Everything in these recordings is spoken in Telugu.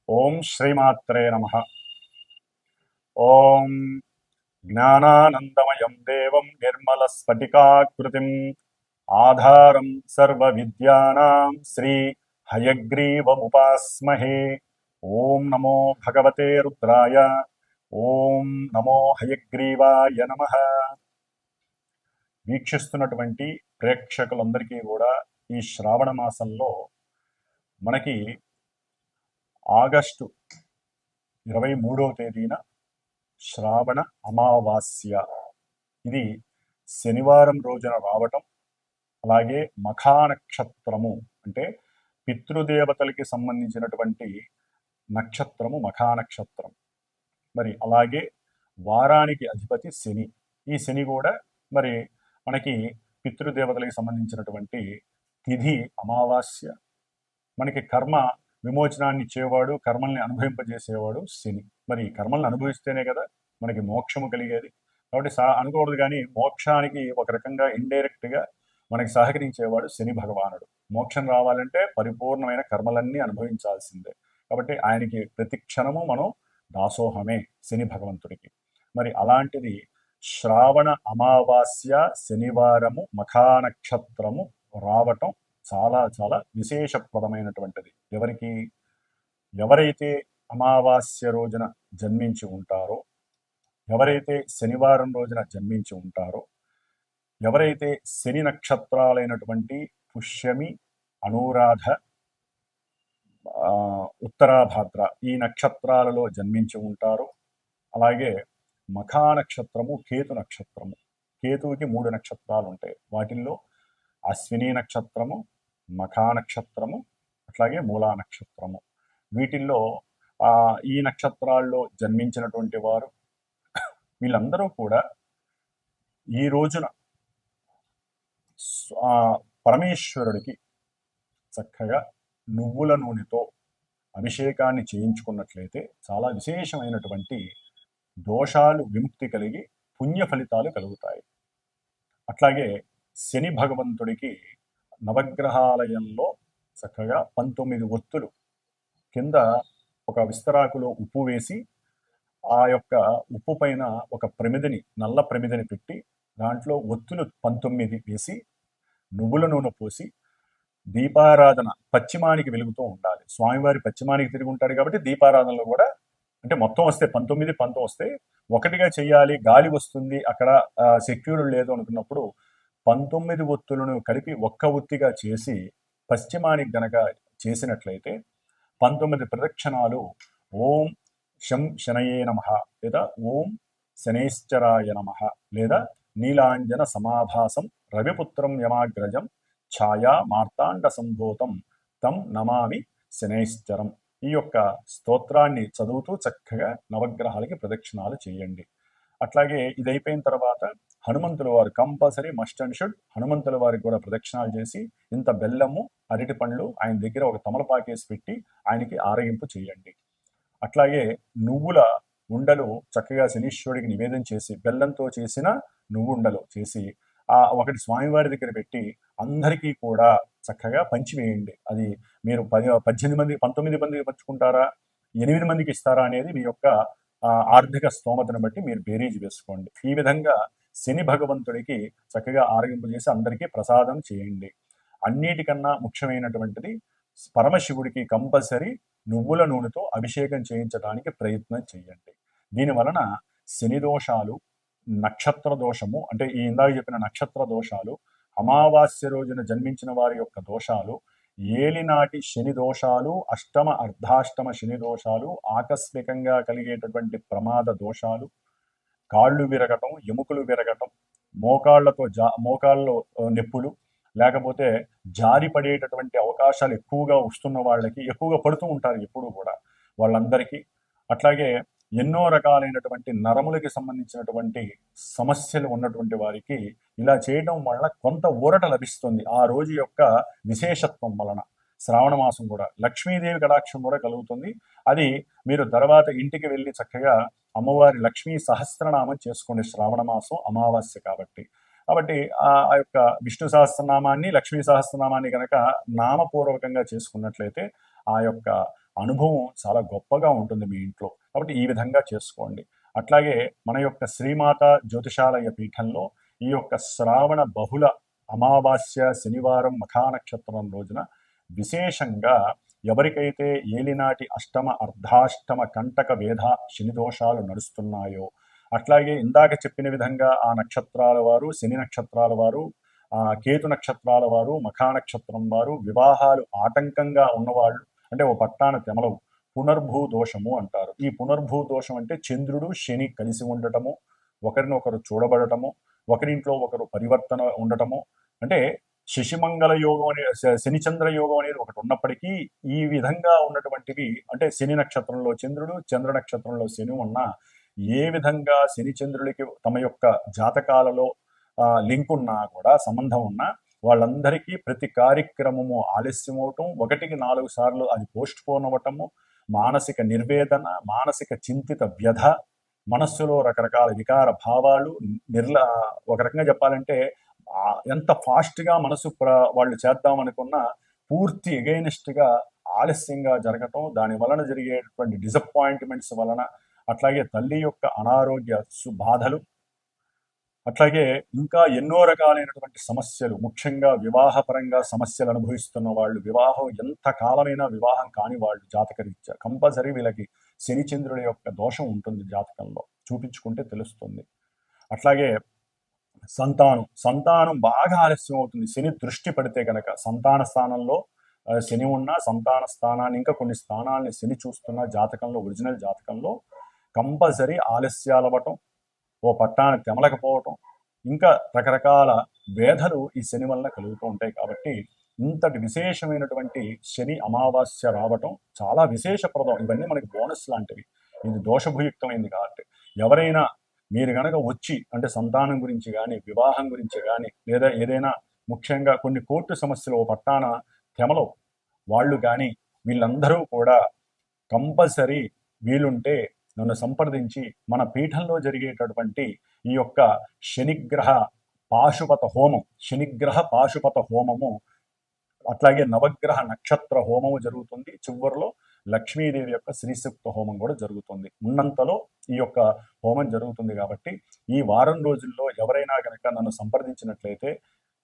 ఓం శ్రీమాత్రే నమః. ఓం జ్ఞానానందమయం దేవం నిర్మలస్ఫటికాకృతిం ఆధారం సర్వవిద్యానాం శ్రీ హయగ్రీవముపాస్మహే. ఓం నమో భగవతే రుద్రాయ. ఓం నమో హయగ్రీవాయ నమః. వీక్షిస్తున్నటువంటి ప్రేక్షకులందరికీ కూడా ఈ శ్రావణ మాసంలో మనకి ఆగస్టు 23వ తేదీన శ్రావణ అమావాస్య, ఇది శనివారం రోజున రావటం, అలాగే మఖా నక్షత్రము అంటే పితృదేవతలకి సంబంధించినటువంటి నక్షత్రము మఖా నక్షత్రం. మరి అలాగే వారానికి అధిపతి శని. ఈ శని కూడా మరి మనకి పితృదేవతలకి సంబంధించినటువంటి తిథి అమావాస్య. మనకి కర్మ విమోచనాన్ని ఇచ్చేవాడు, కర్మల్ని అనుభవింపజేసేవాడు శని. మరి కర్మల్ని అనుభవిస్తేనే కదా మనకి మోక్షము కలిగేది. కాబట్టి అనుకోకూడదు, కానీ మోక్షానికి ఒక రకంగా ఇండైరెక్ట్గా మనకి సహకరించేవాడు శని భగవానుడు. మోక్షం రావాలంటే పరిపూర్ణమైన కర్మలన్నీ అనుభవించాల్సిందే. కాబట్టి ఆయనకి ప్రతి క్షణము మనం దాసోహమే శని భగవంతుడికి. మరి అలాంటిది శ్రావణ అమావాస్య శనివారము మఖా నక్షత్రము రావటం చాలా చాలా విశేషప్రదమైనటువంటిది. ఎవరైతే అమావాస్య రోజున జన్మించి ఉంటారో, ఎవరైతే శనివారం రోజున జన్మించి ఉంటారో, ఎవరైతే శని నక్షత్రాలైనటువంటి పుష్యమి, అనురాధ, ఉత్తరాభాద్ర ఈ నక్షత్రాలలో జన్మించి ఉంటారో, అలాగే మఖా నక్షత్రము కేతు నక్షత్రము. కేతువుకి 3 నక్షత్రాలు ఉంటాయి. వాటిల్లో అశ్విని నక్షత్రము, మఖా నక్షత్రము, అట్లాగే మూలా నక్షత్రము. వీటిల్లో ఈ నక్షత్రాల్లో జన్మించినటువంటి వారు వీళ్ళందరూ కూడా ఈ రోజున పరమేశ్వరుడికి చక్కగా నువ్వుల నూనెతో అభిషేకాన్ని చేయించుకున్నట్లయితే చాలా విశేషమైనటువంటి దోషాలు విముక్తి కలిగి పుణ్య ఫలితాలు కలుగుతాయి. అట్లాగే శని భగవంతుడికి నవగ్రహాలయంలో చక్కగా 19 ఒత్తులు కింద ఒక విస్తరాకులో ఉప్పు వేసి, ఆ యొక్క ఉప్పు పైన ఒక ప్రమిదని, నల్ల ప్రమిదని పెట్టి దాంట్లో ఒత్తులు 19 వేసి నువ్వుల నూనె పోసి దీపారాధన పశ్చిమానికి వెలుగుతూ ఉండాలి. స్వామివారి పశ్చిమానికి తిరిగి ఉంటాడు కాబట్టి దీపారాధనలో కూడా అంటే మొత్తం వస్తే 19 వస్తే ఒకటిగా చెయ్యాలి, గాలి వస్తుంది, అక్కడ సెక్యూర్ లేదు అనుకున్నప్పుడు 19 ఒత్తులను కలిపి ఒక్క ఒత్తిగా చేసి పశ్చిమానికి గనక చేసినట్లయితే 19 ప్రదక్షిణాలు ఓం శం శనయే నమః, లేదా ఓం శనైశ్చరాయ నమః, లేదా నీలాంజన సమాభాసం రవిపుత్రం యమాగ్రజం ఛాయా మార్తాండ సంభూతం తం నమామి శనైశ్చరం, ఈ యొక్క స్తోత్రాన్ని చదువుతూ చక్కగా నవగ్రహాలకి ప్రదక్షిణాలు చేయండి. అట్లాగే ఇది అయిపోయిన తర్వాత హనుమంతుల వారు కంపల్సరీ మస్ట్ అండ్ షుడ్ హనుమంతుల వారికి కూడా ప్రదక్షిణాలు చేసి ఇంత బెల్లము, అరటి పండ్లు ఆయన దగ్గర ఒక తమలపాకేసి పెట్టి ఆయనకి ఆరగింపు చేయండి. అట్లాగే నువ్వుల ఉండలు చక్కగా శనీశ్వరుడికి నివేదన చేసి బెల్లంతో చేసిన నువ్వుండలు చేసి ఒకటి స్వామివారి దగ్గర పెట్టి అందరికీ కూడా చక్కగా పంచివేయండి. అది మీరు 18 మంది 19 మందికి పంచుకుంటారా, 8 మందికి ఇస్తారా అనేది మీ యొక్క ఆర్థిక స్తోమతను బట్టి మీరు బేరీజ్ వేసుకోండి. ఈ విధంగా శని భగవంతుడికి చక్కగా ఆరగింపు చేసి అందరికీ ప్రసాదం చేయండి. అన్నిటికన్నా ముఖ్యమైనటువంటిది పరమశివుడికి కంపల్సరీ నువ్వుల నూనెతో అభిషేకం చేయించడానికి ప్రయత్నం చేయండి. దీని వలన శని దోషాలు, నక్షత్ర దోషము అంటే ఈ ఇందాక చెప్పిన నక్షత్ర దోషాలు, అమావాస్య రోజున జన్మించిన వారి యొక్క దోషాలు, ఏలినాటి శని దోషాలు, అష్టమ అర్ధాష్టమ శని దోషాలు, ఆకస్మికంగా కలిగేటటువంటి ప్రమాద దోషాలు, కాళ్ళు విరగటం, ఎముకలు విరగటం, మోకాళ్ళలో నొప్పులు, లేకపోతే జారి పడేటటువంటి అవకాశాలు ఎక్కువగా వస్తున్న వాళ్ళకి, ఎక్కువగా పడుతూ ఉంటారు ఎప్పుడు కూడా వాళ్ళందరికీ, అట్లాగే ఎన్నో రకాలైనటువంటి నరములకి సంబంధించినటువంటి సమస్యలు ఉన్నటువంటి వారికి ఇలా చేయడం వల్ల కొంత ఊరట లభిస్తుంది. ఆ రోజు యొక్క విశేషత్వం వలన శ్రావణ మాసం కూడా లక్ష్మీదేవి కటాక్షం కూడా కలుగుతుంది. అది మీరు తర్వాత ఇంటికి వెళ్ళి చక్కగా అమ్మవారి లక్ష్మీ సహస్రనామం చేసుకోండి. శ్రావణ మాసం అమావాస్య కాబట్టి ఆ యొక్క విష్ణు సహస్రనామాన్ని, లక్ష్మీ సహస్రనామాన్ని కనుక నామపూర్వకంగా చేసుకున్నట్లయితే ఆ యొక్క అనుభవం చాలా గొప్పగా ఉంటుంది మీ ఇంట్లో. కాబట్టి ఈ విధంగా చేసుకోండి. అట్లాగే మన యొక్క శ్రీమాత జ్యోతిషాలయ పీఠంలో ఈ యొక్క శ్రావణ బహుళ అమావాస్య శనివారం మఖా నక్షత్రం రోజున విశేషంగా ఎవరికైతే ఏలినాటి అష్టమ అర్ధాష్టమ కంటక వేధ శని దోషాలు నడుస్తున్నాయో, అట్లాగే ఇందాక చెప్పిన విధంగా ఆ నక్షత్రాల వారు, శని నక్షత్రాల వారు, కేతు నక్షత్రాల వారు, మఖా నక్షత్రం వారు, వివాహాలు ఆటంకంగా ఉన్నవాళ్ళు, అంటే ఓ పట్టాన తెమలవు, పునర్భూ దోషము అంటారు. ఈ పునర్భూ దోషం అంటే చంద్రుడు శని కలిసి ఉండటము, ఒకరినొకరు చూడబడటము, ఒకరింట్లో ఒకరు పరివర్తన ఉండటము, అంటే శశిమంగళ యోగం అనే శనిచంద్ర యోగం అనేది ఒకటి ఉన్నప్పటికీ ఈ విధంగా ఉన్నటువంటివి, అంటే శని నక్షత్రంలో చంద్రుడు, చంద్ర నక్షత్రంలో శని ఉన్న ఏ విధంగా శని చంద్రుడికి తమ యొక్క జాతకాలలో లింక్ ఉన్నా కూడా, సంబంధం ఉన్నా, వాళ్ళందరికీ ప్రతి కార్యక్రమము ఆలస్యం అవటం, 1-4 సార్లు అది పోస్ట్ పోన్ అవ్వటము, మానసిక నిర్వేదన, మానసిక చింతిత వ్యధ, మనస్సులో రకరకాల వికార భావాలు, ఒక రకంగా చెప్పాలంటే ఎంత ఫాస్ట్గా మనసు వాళ్ళు చేద్దామనుకున్నా పూర్తి ఎగైనిస్ట్గా ఆలస్యంగా జరగటం, దాని వలన జరిగేటువంటి డిసప్పాయింట్మెంట్స్ వలన, అట్లాగే తల్లి యొక్క అనారోగ్య బాధలు, అట్లాగే ఇంకా ఎన్నో రకాలైనటువంటి సమస్యలు, ముఖ్యంగా వివాహపరంగా సమస్యలు అనుభవిస్తున్న వాళ్ళు, వివాహం ఎంత కాలమైనా వివాహం కాని వాళ్ళు జాతకరీత్యా కంపల్సరీ వీళ్ళకి శనిచంద్రుల యొక్క దోషం ఉంటుంది, జాతకంలో చూపించుకుంటే తెలుస్తుంది. అట్లాగే సంతానం బాగా ఆలస్యం అవుతుంది. శని దృష్టి పడితే కనుక సంతాన స్థానంలో శని ఉన్న సంతాన స్థానాన్ని, ఇంకా కొన్ని స్థానాలని శని చూస్తున్న జాతకంలో, ఒరిజినల్ జాతకంలో కంపల్సరీ ఆలస్యాలు అవ్వటం, ఓ పట్టాన్ని తెమలకపోవటం, ఇంకా రకరకాల వేధలు ఈ శని వలన కలుగుతూ ఉంటాయి. కాబట్టి ఇంతటి విశేషమైనటువంటి శని అమావాస్య రావటం చాలా విశేషప్రదం. ఇవన్నీ మనకి బోనస్ లాంటివి. ఇది దోషభూయుక్తమైంది కాబట్టి ఎవరైనా మీరు కనుక వచ్చి, అంటే సంతానం గురించి కానీ, వివాహం గురించి కానీ, లేదా ఏదైనా ముఖ్యంగా కొన్ని కోర్టు సమస్యలు ఓ పట్టాన తెమలో వాళ్ళు కానీ, వీళ్ళందరూ కూడా కంపల్సరీ వీలుంటే నన్ను సంప్రదించి మన పీఠంలో జరిగేటటువంటి ఈ యొక్క శనిగ్రహ పాశుపత హోమము, అట్లాగే నవగ్రహ నక్షత్ర హోమము జరుగుతుంది. చివరిలో లక్ష్మీదేవి యొక్క శ్రీసూక్త హోమం కూడా జరుగుతుంది. ఉన్నంతలో ఈ యొక్క హోమం జరుగుతుంది. కాబట్టి ఈ వారం రోజుల్లో ఎవరైనా కనుక నన్ను సంప్రదించినట్లయితే,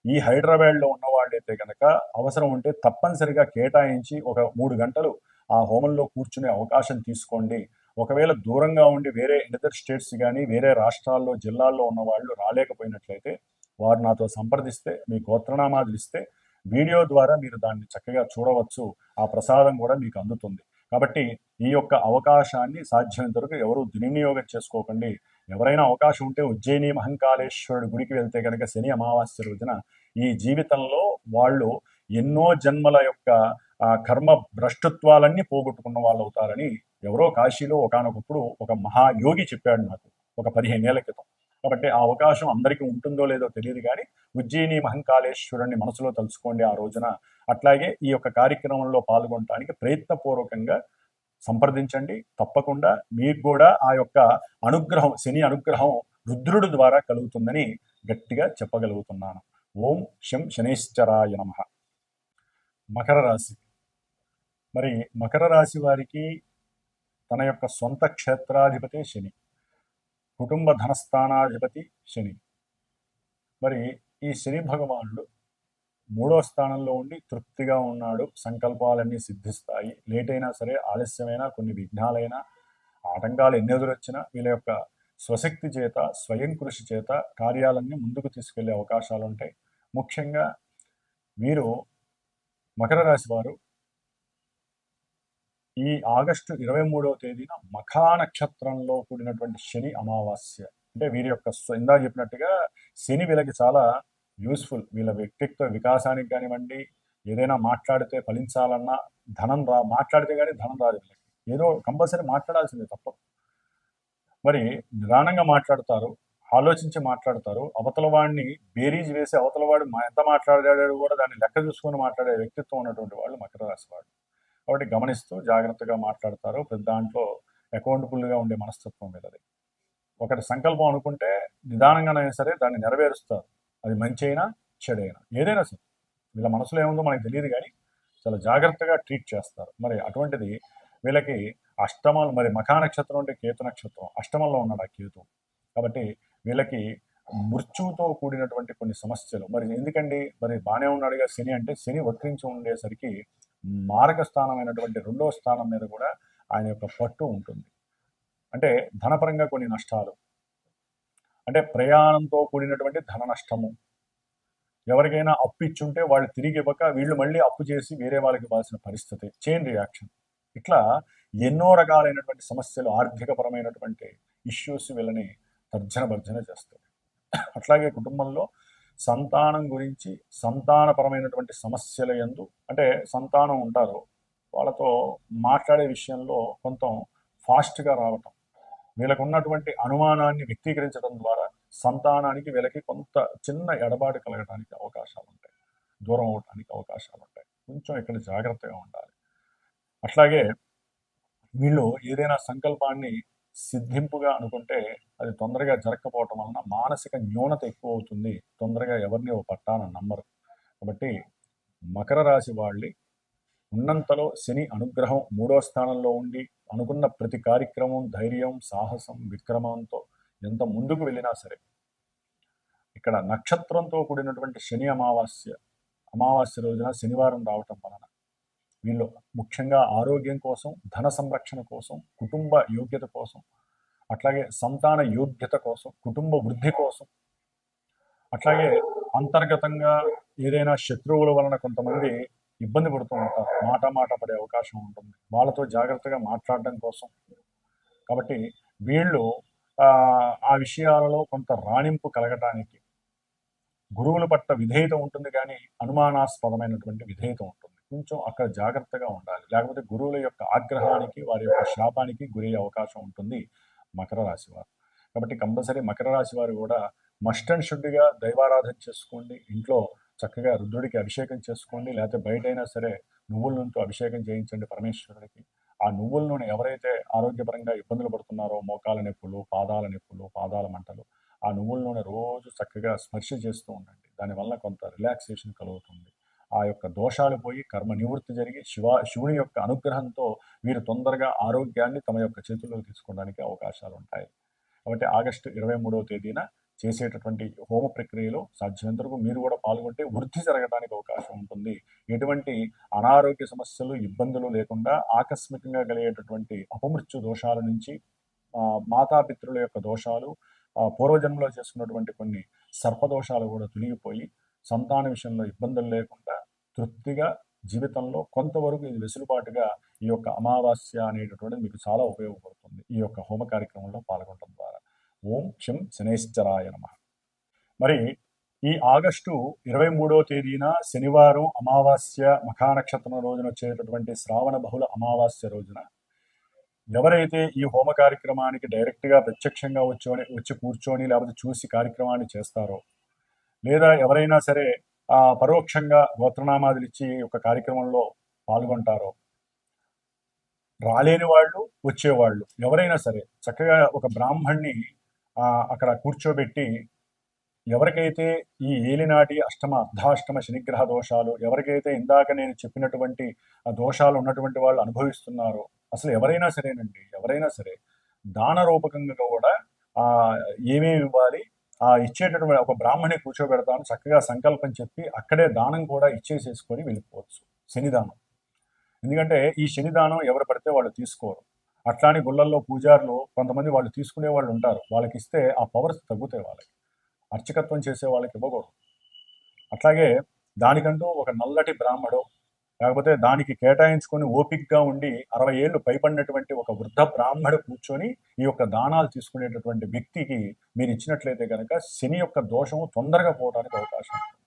ఈ హైదరాబాద్లో ఉన్న వాళ్ళైతే కనుక అవసరం ఉంటే తప్పనిసరిగా కేటాయించి ఒక 3 గంటలు ఆ హోమంలో కూర్చునే అవకాశం తీసుకోండి. ఒకవేళ దూరంగా ఉండి వేరే ఇతర స్టేట్స్ కానీ, వేరే రాష్ట్రాల్లో, జిల్లాల్లో ఉన్న వాళ్ళు రాలేకపోయినట్లయితే వారు నాతో సంప్రదిస్తే, మీ గోత్రనామాలు ఇస్తే వీడియో ద్వారా మీరు దాన్ని చక్కగా చూడవచ్చు. ఆ ప్రసాదం కూడా మీకు అందుతుంది. కాబట్టి ఈ యొక్క అవకాశాన్ని సాధ్యమైనంత వరకు ఎవరు దుర్వినియోగం చేసుకోకండి. ఎవరైనా అవకాశం ఉంటే ఉజ్జయిని మహంకాళేశ్వరుడు గుడికి వెళ్తే కనుక శని అమావాస్య రోజున ఈ జీవితంలో వాళ్ళు ఎన్నో జన్మల యొక్క కర్మ భ్రష్టత్వాలన్నీ పోగొట్టుకున్న వాళ్ళు అవుతారని ఎవరో కాశీలో ఒకానొకప్పుడు ఒక మహాయోగి చెప్పాడు నాకు, ఒక 15 ఏళ్ల క్రితం. కాబట్టి ఆ అవకాశం అందరికీ ఉంటుందో లేదో తెలియదు, కానీ ఉజ్జయిని మహంకాళేశ్వరుని మనసులో తలుచుకోండి ఆ రోజున. అట్లాగే ఈ యొక్క కార్యక్రమంలో పాల్గొనడానికి ప్రయత్నపూర్వకంగా సంప్రదించండి. తప్పకుండా మీకు కూడా ఆ యొక్క అనుగ్రహం, శని అనుగ్రహం రుద్రుడి ద్వారా కలుగుతుందని గట్టిగా చెప్పగలుగుతున్నాను. ఓం శం శనేశ్వరాయ నమః. మకర రాశి. మరి మకర రాశి వారికి తన యొక్క సొంత క్షేత్రాధిపతి శని, కుటుంబ ధనస్థానాధిపతి శని. మరి ఈ శని భగవానుడు 3వ స్థానంలో ఉండి తృప్తిగా ఉన్నాడు. సంకల్పాలన్నీ సిద్ధిస్తాయి. లేట్ అయినా సరే, ఆలస్యమైనా, కొన్ని విఘ్నాలైనా, ఆటంకాలు ఎన్ని ఎదురొచ్చినా వీళ్ళ యొక్క స్వశక్తి చేత, స్వయం కృషి చేత కార్యాలన్నీ ముందుకు తీసుకెళ్లే అవకాశాలు ఉంటాయి. ముఖ్యంగా వీరు మకర రాశి వారు ఈ ఆగస్టు 23వ తేదీన మఖా నక్షత్రంలో కూడినటువంటి శని అమావాస్య, అంటే వీరి యొక్క ఇందాక చెప్పినట్టుగా శని వీళ్ళకి చాలా యూస్ఫుల్. వీళ్ళ వ్యక్తిత్వ వికాసానికి కానివ్వండి, ఏదైనా మాట్లాడితే ఫలించాలన్నా మాట్లాడితే కానీ ధనం రాదు వీళ్ళకి. ఏదో కంపల్సరీ మాట్లాడాల్సిందే, తప్పదు. మరి నిదానంగా మాట్లాడతారు, ఆలోచించి మాట్లాడతారు. అవతల వాడిని బేరీజ్ వేసి అవతలవాడు ఎంత మాట్లాడాడు కూడా దాన్ని లెక్క చూసుకొని మాట్లాడే వ్యక్తిత్వం ఉన్నటువంటి వాళ్ళు మకర రాశి వాడు. కాబట్టి గమనిస్తూ జాగ్రత్తగా మాట్లాడతారు. ప్రతి దాంట్లో అకౌంటబుల్గా ఉండే మనస్తత్వం వీళ్ళది. ఒకటి సంకల్పం అనుకుంటే నిదానంగానైనా సరే దాన్ని నెరవేరుస్తారు. అది మంచి అయినా చెడైనా ఏదైనా సరే వీళ్ళ మనసులో ఏముందో మనకు తెలియదు, కానీ చాలా జాగ్రత్తగా ట్రీట్ చేస్తారు. మరి అటువంటిది వీళ్ళకి అష్టమాలు, మరి మఖా నక్షత్రం అంటే కేతు నక్షత్రం, అష్టమంలో ఉన్నాడు ఆ కేతు. కాబట్టి వీళ్ళకి మృత్యుతో కూడినటువంటి కొన్ని సమస్యలు. మరి ఎందుకండి, మరి బాగానే ఉన్నాడుగా శని అంటే, శని వక్రించి ఉండేసరికి మారక స్థానమైనటువంటి రెండవ స్థానం మీద కూడా ఆయన యొక్క పట్టు ఉంటుంది. అంటే ధనపరంగా కొన్ని నష్టాలు, అంటే ప్రయాణంతో కూడినటువంటి ధన నష్టము, ఎవరికైనా అప్పు ఇచ్చుంటే వాళ్ళు తిరిగి ఇవ్వక వీళ్ళు మళ్ళీ అప్పు చేసి వేరే వాళ్ళకి ఇవ్వాల్సిన పరిస్థితి, చైన్ రియాక్షన్, ఇట్లా ఎన్నో రకాలైనటువంటి సమస్యలు, ఆర్థికపరమైనటువంటి ఇష్యూస్ వీళ్ళని తర్జన భర్జన చేస్తాయి. అట్లాగే కుటుంబంలో సంతానం గురించి, సంతానపరమైనటువంటి సమస్యల యందు, అంటే సంతానం ఉంటారు, వాళ్ళతో మాట్లాడే విషయంలో కొంత ఫాస్ట్గా రావటం, వీళ్ళకు ఉన్నటువంటి అనుమానాన్ని వ్యక్తీకరించడం ద్వారా సంతానానికి వీళ్ళకి కొంత చిన్న ఎడబాటు కలగడానికి అవకాశాలు ఉంటాయి, దూరం అవడానికి అవకాశాలు ఉంటాయి. కొంచెం ఇక్కడ జాగ్రత్తగా ఉండాలి. అట్లాగే వీళ్ళు ఏదైనా సంకల్పాన్ని సిద్ధింపుగా అనుకుంటే అది తొందరగా జరగకపోవటం వలన మానసిక న్యూనత ఎక్కువ అవుతుంది, తొందరగా ఎవరిని ఓ పట్టాన నమ్మరు. కాబట్టి మకర రాశి వాళ్ళి ఉన్నంతలో శని అనుగ్రహం మూడో స్థానంలో ఉండి అనుకున్న ప్రతి కార్యక్రమం ధైర్యం, సాహసం, విక్రమంతో ఎంత ముందుకు వెళ్ళినా సరే, ఇక్కడ నక్షత్రంతో కూడినటువంటి శని అమావాస్య రోజున శనివారం రావటం వలన వీళ్ళు ముఖ్యంగా ఆరోగ్యం కోసం, ధన సంరక్షణ కోసం, కుటుంబ యోగ్యత కోసం, అట్లాగే సంతాన యోగ్యత కోసం, కుటుంబ వృద్ధి కోసం, అట్లాగే అంతర్గతంగా ఏదైనా శత్రువుల వలన కొంతమంది ఇబ్బంది పడుతూ ఉంటారు, మాట పడే అవకాశం ఉంటుంది, వాళ్ళతో జాగ్రత్తగా మాట్లాడడం కోసం. కాబట్టి వీళ్ళు ఆ విషయాలలో కొంత రాణింపు కలగటానికి గురువుల పట్ల విధేయత ఉంటుంది, కానీ అనుమానాస్పదమైనటువంటి విధేయత ఉంటుంది. కొంచెం అక్కడ జాగ్రత్తగా ఉండాలి, లేకపోతే గురువుల యొక్క ఆగ్రహానికి, వారి యొక్క శాపానికి గురయ్యే అవకాశం ఉంటుంది మకర రాశి వారు. కాబట్టి కంపల్సరీ మకర రాశి వారు కూడా మస్ట్ అండ్ షుడ్గా దైవారాధన చేసుకోండి, ఇంట్లో చక్కగా రుద్రుడికి అభిషేకం చేసుకోండి, లేకపోతే బయటైనా సరే నువ్వుల నూనెతో అభిషేకం చేయించండి పరమేశ్వరుడికి. ఆ నువ్వుల నూనె ఎవరైతే ఆరోగ్యపరంగా ఇబ్బందులు పడుతున్నారో, మోకాల నొప్పులు, పాదాల మంటలు, ఆ నువ్వుల నూనె రోజు చక్కగా స్పర్శ చేస్తూ ఉండండి, దానివల్ల కొంత రిలాక్సేషన్ కలుగుతుంది. ఆ యొక్క దోషాలు పోయి కర్మ నివృత్తి జరిగి శివుని యొక్క అనుగ్రహంతో వీరు తొందరగా ఆరోగ్యాన్ని తమ యొక్క చేతుల్లో తీసుకోవడానికి అవకాశాలు ఉంటాయి. కాబట్టి ఆగస్టు 23వ తేదీన చేసేటటువంటి హోమ ప్రక్రియలో సాధ్యమైనంత వరకు మీరు కూడా పాల్గొంటే వృద్ధి జరగడానికి అవకాశం ఉంటుంది. ఎటువంటి అనారోగ్య సమస్యలు, ఇబ్బందులు లేకుండా ఆకస్మికంగా కలిగేటటువంటి అపమృత్యు దోషాల నుంచి, మాతాపితృల యొక్క దోషాలు, పూర్వజన్మలో చేసుకున్నటువంటి కొన్ని సర్పదోషాలు కూడా తొలగిపోయి సంతాన విషయంలో ఇబ్బందులు లేకుండా తృప్తిగా జీవితంలో కొంతవరకు ఇది వెసులుబాటుగా ఈ యొక్క అమావాస్య అనేటటువంటిది మీకు చాలా ఉపయోగపడుతుంది ఈ యొక్క హోమ కార్యక్రమంలో పాల్గొనడం ద్వారా. ఓం శం శనైశ్చరాయ నమః. మరి ఈ ఆగస్టు 23వ తేదీన శనివారం అమావాస్య మఖా నక్షత్రం రోజున వచ్చేటటువంటి శ్రావణ బహుళ అమావాస్య రోజున ఎవరైతే ఈ హోమ కార్యక్రమానికి డైరెక్ట్గా ప్రత్యక్షంగా వచ్చి కూర్చొని లేకపోతే చూసి కార్యక్రమాన్ని చేస్తారో, లేదా ఎవరైనా సరే పరోక్షంగా గోత్రనామాదులు ఇచ్చి ఒక కార్యక్రమంలో పాల్గొంటారో, రాలేని వాళ్ళు, వచ్చేవాళ్ళు ఎవరైనా సరే చక్కగా ఒక బ్రాహ్మణ్ణి అక్కడ కూర్చోబెట్టి, ఎవరికైతే ఈ ఏలినాటి అష్టమ అర్ధాష్టమ శనిగ్రహ దోషాలు, ఎవరికైతే ఇందాక నేను చెప్పినటువంటి దోషాలు ఉన్నటువంటి వాళ్ళు అనుభవిస్తున్నారో, అసలు ఎవరైనా సరే దాన రూపకంగా కూడా ఏమేమి ఇవ్వాలి, ఇచ్చేటటువంటి ఒక బ్రాహ్మణి కూర్చోబెడతాను, చక్కగా సంకల్పం చెప్పి అక్కడే దానం కూడా ఇచ్చేసేసుకొని వెళ్ళిపోవచ్చు, శనిదానం. ఎందుకంటే ఈ శనిదానం ఎవరు పడితే వాళ్ళు తీసుకోరు. అట్లాని గుళ్ళల్లో పూజారులు కొంతమంది వాళ్ళు తీసుకునే వాళ్ళు ఉంటారు, వాళ్ళకి ఇస్తే ఆ పవర్స్ తగ్గుతాయి, వాళ్ళకి అర్చకత్వం చేసే వాళ్ళకి ఇవ్వకూడదు. అట్లాగే దానికంటూ ఒక నల్లటి బ్రాహ్మడు, లేకపోతే దానికి కేటాయించుకొని ఓపికగా ఉండి 60 ఏళ్ళు పైపడినటువంటి ఒక వృద్ధ బ్రాహ్మడు కూర్చొని ఈ యొక్క దానాలు తీసుకునేటటువంటి వ్యక్తికి మీరు ఇచ్చినట్లయితే కనుక శని యొక్క దోషము తొందరగా పోవడానికి అవకాశం ఉంది.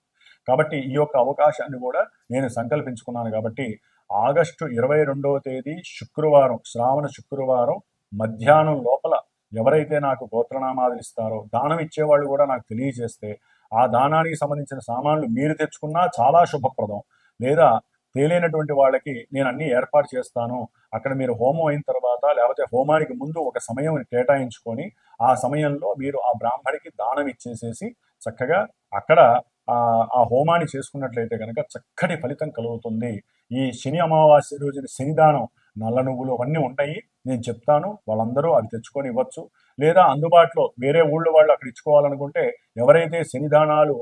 కాబట్టి ఈ యొక్క అవకాశాన్ని కూడా నేను సంకల్పించుకున్నాను. కాబట్టి ఆగస్టు 22వ తేదీ శుక్రవారం, శ్రావణ శుక్రవారం మధ్యాహ్నం లోపల ఎవరైతే నాకు గోత్రనామాదులు ఇస్తారో, దానం ఇచ్చేవాళ్ళు కూడా నాకు తెలియజేస్తే ఆ దానానికి సంబంధించిన సామాన్లు మీరు తెచ్చుకున్నా చాలా శుభప్రదం. లేదా తేలినటువంటి వాళ్ళకి నేను అన్ని ఏర్పాటు చేస్తాను, అక్కడ మీరు హోమం అయిన తర్వాత లేకపోతే హోమానికి ముందు ఒక సమయం కేటాయించుకొని ఆ సమయంలో మీరు ఆ బ్రాహ్మడికి దానం ఇచ్చేసేసి చక్కగా అక్కడ ఆ హోమాన్ని చేసుకున్నట్లయితే కనుక చక్కటి ఫలితం కలుగుతుంది. ఈ శని అమావాస్య రోజున శనిదానం నల్ల నువ్వులు అవన్నీ ఉంటాయి, నేను చెప్తాను, వాళ్ళందరూ అవి తెచ్చుకొని ఇవ్వచ్చు. లేదా అందుబాటులో వేరే ఊళ్ళో వాళ్ళు అక్కడ ఇచ్చుకోవాలనుకుంటే ఎవరైతే శనిదానాలు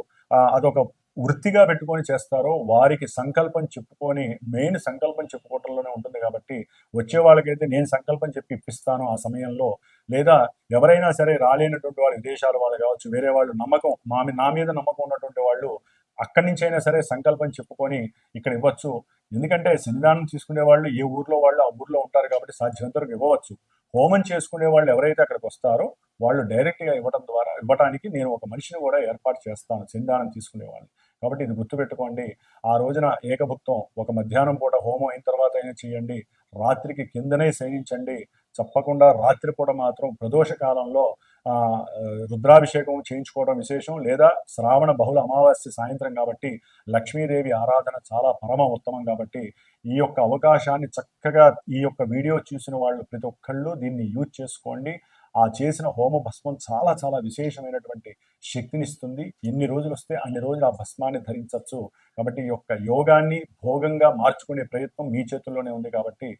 అదొక వృత్తిగా పెట్టుకొని చేస్తారో వారికి సంకల్పం చెప్పుకొని, మెయిన్ సంకల్పం చెప్పుకోవటంలోనే ఉంటుంది కాబట్టి వచ్చే వాళ్ళకైతే నేను సంకల్పం చెప్పి ఇప్పిస్తాను ఆ సమయంలో. లేదా ఎవరైనా సరే రాలేనటువంటి వాళ్ళు, విదేశాల వాళ్ళు కావచ్చు, వేరే వాళ్ళు నమ్మకం నా మీద నమ్మకం ఉన్నటువంటి వాళ్ళు అక్కడి నుంచి అయినా సరే సంకల్పం చెప్పుకొని ఇక్కడ ఇవ్వచ్చు. ఎందుకంటే శనిదానం తీసుకునే వాళ్ళు ఏ ఊర్లో వాళ్ళు ఆ ఊర్లో ఉంటారు కాబట్టి సాధ్యమైనంత వరకు ఇవ్వవచ్చు. హోమం చేసుకునే వాళ్ళు ఎవరైతే అక్కడికి వస్తారో వాళ్ళు డైరెక్ట్గా ఇవ్వటానికి నేను ఒక మనిషిని కూడా ఏర్పాటు చేస్తాను శనిదానం తీసుకునే వాళ్ళు. కాబట్టి ఇది గుర్తుపెట్టుకోండి. ఆ రోజున ఏకభుక్తం ఒక మధ్యాహ్నం పూట హోమం అయిన తర్వాత అయినా చేయండి, రాత్రికి కిందనే శయనించండి. తప్పకుండా రాత్రిపూట మాత్రం ప్రదోష కాలంలో రుద్రాభిషేకం చేయించుకోవడం విశేషం. లేదా శ్రావణ బహుళ అమావాస్య సాయంత్రం కాబట్టి లక్ష్మీదేవి ఆరాధన చాలా పరమ ఉత్తమం కాబట్టి ఈ యొక్క అవకాశాన్ని చక్కగా ఈ యొక్క వీడియో చూసిన వాళ్ళు ప్రతి ఒక్కళ్ళు దీన్ని యూజ్ చేసుకోండి. ఆ చేసిన హోమ భస్మం చాలా చాలా విశేషమైనటువంటి శక్తినిస్తుంది. ఎన్ని రోజులు వస్తే అన్ని రోజులు ఆ భస్మాన్ని ధరించవచ్చు. కాబట్టి ఈ యొక్క యోగాన్ని భోగంగా మార్చుకునే ప్రయత్నం మీ చేతుల్లోనే ఉంది. కాబట్టి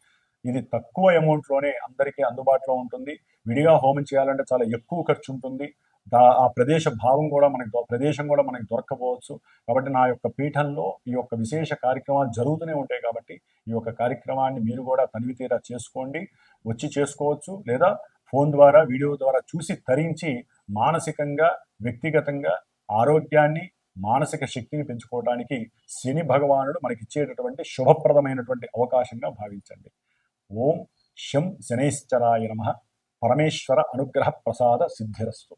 ఇది తక్కువ అమౌంట్లోనే అందరికీ అందుబాటులో ఉంటుంది. విడిగా హోమం చేయాలంటే చాలా ఎక్కువ ఖర్చు ఉంటుంది. ఆ ప్రదేశం కూడా మనకి దొరకపోవచ్చు. కాబట్టి నా యొక్క పీఠంలో ఈ యొక్క విశేష కార్యక్రమాలు జరుగుతూనే ఉంటాయి. కాబట్టి ఈ యొక్క కార్యక్రమాన్ని మీరు కూడా తనివితీరా చేసుకోండి, వచ్చి చేసుకోవచ్చు. లేదా ఫోన్ ద్వారా వీడియో ద్వారా చూసి తరించి మానసికంగా వ్యక్తిగతంగా ఆరోగ్యాన్ని మానసిక శక్తిని పెంచుకోవడానికి శని భగవానుడు మనకిచ్చేటటువంటి శుభప్రదమైనటువంటి అవకాశంగా భావించండి. ఓం శం శనైశ్చరాయ నమః. పరమేశ్వర అనుగ్రహ ప్రసాద సిద్ధిరస్తు.